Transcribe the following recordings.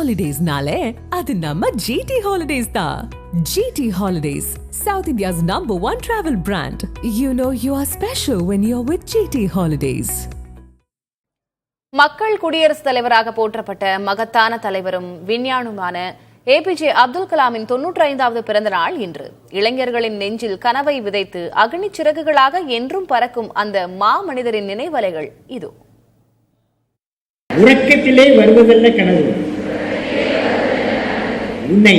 Holidays-nale, adu namma GT Holidays da. GT Holidays, South India's #1 travel brand. You know you are special when you're with GT Holidays. மக்கள் குடியரசுத் தலைவராக போற்றப்பட்ட மகத்தான தலைவரும் விஞ்ஞானியுமான APJ Abdul கலாமின் 95வது பிறந்த நாள் இன்று. இளைஞர்களின் நெஞ்சில் கனவை விதைத்து அக்னி சிறகுகளாக என்றும் பறக்கும் அந்த மாமனிதரின் நினைவலைகள் இது. உறக்கத்திலே வருவதல்ல கனவு, உன்னை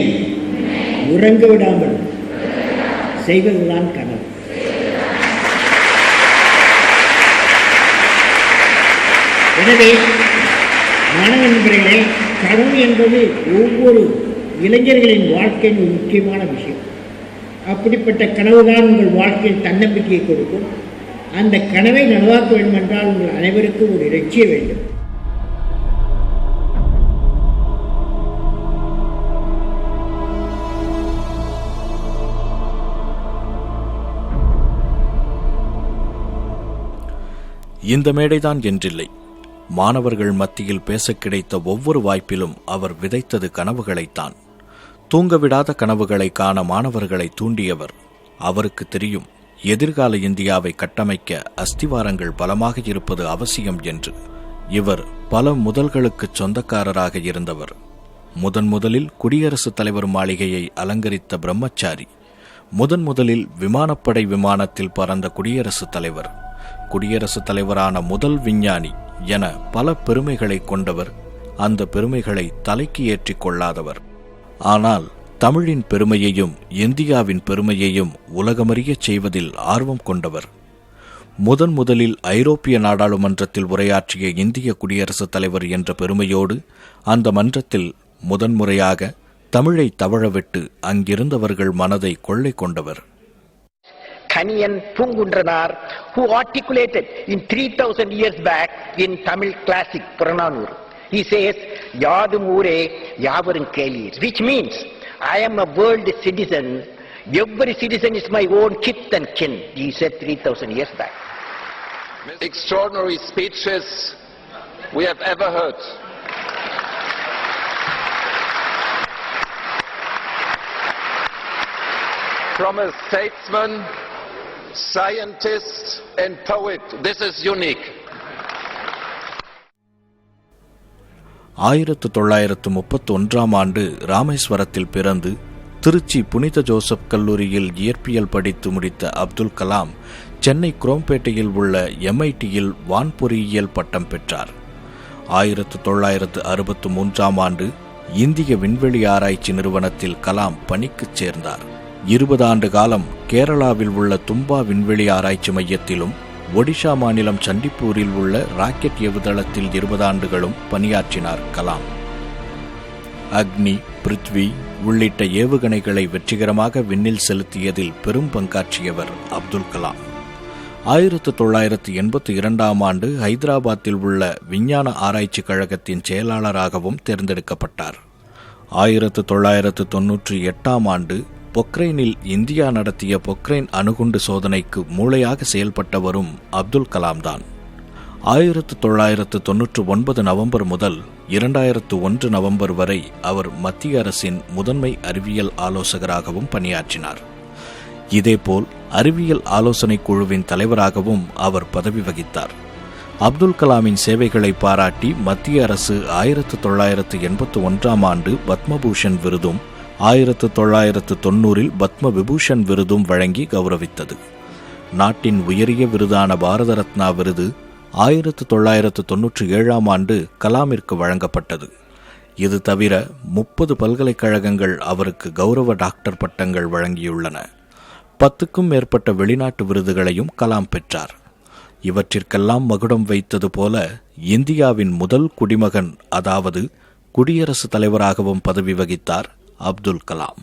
உறங்க விடாமல் செய்வதுதான் கனவு. எனவே மாணவ நண்பர்களே, கனவு என்பது ஒவ்வொரு இளைஞர்களின் வாழ்க்கையின் ஒரு முக்கியமான விஷயம். அப்படிப்பட்ட கனவுதான் உங்கள் வாழ்க்கையில் தன்னம்பிக்கையை கொடுக்கும். அந்த கனவை நனவாக்க வேண்டுமென்றால் உங்கள் அனைவருக்கும் ஒரு இலட்சியம் வேண்டும். இந்த மேடைதான் என்றில்லை, மாணவர்கள் மத்தியில் பேச கிடைத்த ஒவ்வொரு வாய்ப்பிலும் அவர் விதைத்தது கனவுகளைத்தான். தூங்கவிடாத கனவுகளை காண மாணவர்களை தூண்டியவர். அவருக்கு தெரியும், எதிர்கால இந்தியாவை கட்டமைக்க அஸ்திவாரங்கள் பலமாக இருப்பது அவசியம் என்று. இவர் பல முதல்களுக்கு சொந்தக்காரராக இருந்தவர். முதலில் குடியரசுத் தலைவர் மாளிகையை அலங்கரித்த பிரம்மச்சாரி. முதலில் விமானப்படை விமானத்தில் பறந்த குடியரசுத் தலைவர், குடியரசுத் தலைவரான முதல் விஞ்ஞானி என பல பெருமைகளை கொண்டவர். அந்த பெருமைகளை தலைக்கு ஏற்றிக் கொள்ளாதவர். ஆனால் தமிழின் பெருமையையும் இந்தியாவின் பெருமையையும் உலகமறியச் செய்வதில் ஆர்வம் கொண்டவர். முதலில் ஐரோப்பிய நாடாளுமன்றத்தில் உரையாற்றிய இந்திய குடியரசுத் தலைவர் என்ற பெருமையோடு அந்த மன்றத்தில் முதன்முறையாக தமிழை தவழவிட்டு அங்கிருந்தவர்கள் மனதை கொள்ளை கொண்டவர். Kaniyan Pungundranar, who articulated in 3000 years back in Tamil classic Purananur. He says, Yadum Ure Yavarum Kelir, which means, I am a world citizen, every citizen is my own kith and kin, he said 3000 years back. Extraordinary speeches we have ever heard. From a statesman, scientist and poet. This is unique. 1931ஆம் ஆண்டு ராமேஸ்வரத்தில் பிறந்து திருச்சி புனித Joseph கல்லூரியில் இயற்பியல் படித்து முடித்த அப்துல் கலாம் சென்னை குரோம்பேட்டையில் உள்ள MITயில் வான்பொறியியல் பட்டம் பெற்றார். 1963ஆம் ஆண்டு இந்திய விண்வெளி ஆராய்ச்சி நிறுவனத்தில் கலாம் பணிக்குச் சேர்ந்தார். 20 ஆண்டு காலம் கேரளாவில் உள்ள தும்பா விண்வெளி ஆராய்ச்சி மையத்திலும் ஒடிஷா மாநிலம் சண்டிப்பூரில் உள்ள ராக்கெட் ஏவுதளத்தில் 20 ஆண்டுகளும் பணியாற்றினார் கலாம். அக்னி, பிருத்வி உள்ளிட்ட ஏவுகணைகளை வெற்றிகரமாக விண்ணில் செலுத்தியதில் பெரும் பங்காற்றியவர் அப்துல் கலாம். 1982ஆம் ஆண்டு ஹைதராபாத்தில் உள்ள விஞ்ஞான ஆராய்ச்சி கழகத்தின் செயலாளராகவும் தேர்ந்தெடுக்கப்பட்டார். 1998ஆம் ஆண்டு பொக்ரைனில் இந்தியா நடத்திய பொக்ரைன் அணுகுண்டு சோதனைக்கு மூளையாக செயல்பட்டவரும் அப்துல் கலாம் தான். 1999 நவம்பர் முதல் 2001 நவம்பர் வரை அவர் மத்திய அரசின் முதன்மை அறிவியல் ஆலோசகராகவும் பணியாற்றினார். இதேபோல் அறிவியல் ஆலோசனை குழுவின் தலைவராகவும் அவர் பதவி வகித்தார். அப்துல் கலாமின் சேவைகளை பாராட்டி மத்திய அரசு 1981ஆம் ஆண்டு பத்மபூஷன் விருதும் 1990இல் பத்ம விபூஷன் விருதும் வழங்கி கௌரவித்தது. நாட்டின் உயரிய விருதான பாரத ரத்னா விருது 1997ஆம் ஆண்டு கலாமிற்கு வழங்கப்பட்டது. இது தவிர 30 பல்கலைக்கழகங்கள் அவருக்கு கௌரவ டாக்டர் பட்டங்கள் வழங்கியுள்ளன. 10க்கும் மேற்பட்ட வெளிநாட்டு விருதுகளையும் கலாம் பெற்றார். இவற்றிற்கெல்லாம் மகுடம் வைத்தது போல இந்தியாவின் முதல் குடிமகன், அதாவது குடியரசுத் தலைவராகவும் பதவி வகித்தார் Abdul Kalam.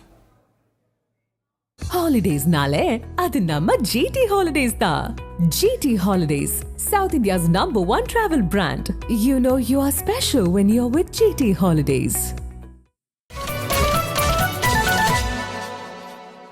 Holidays-nale, adu namma GT Holidays da. GT Holidays, South India's #1 travel brand. You know you are special when you're with GT Holidays.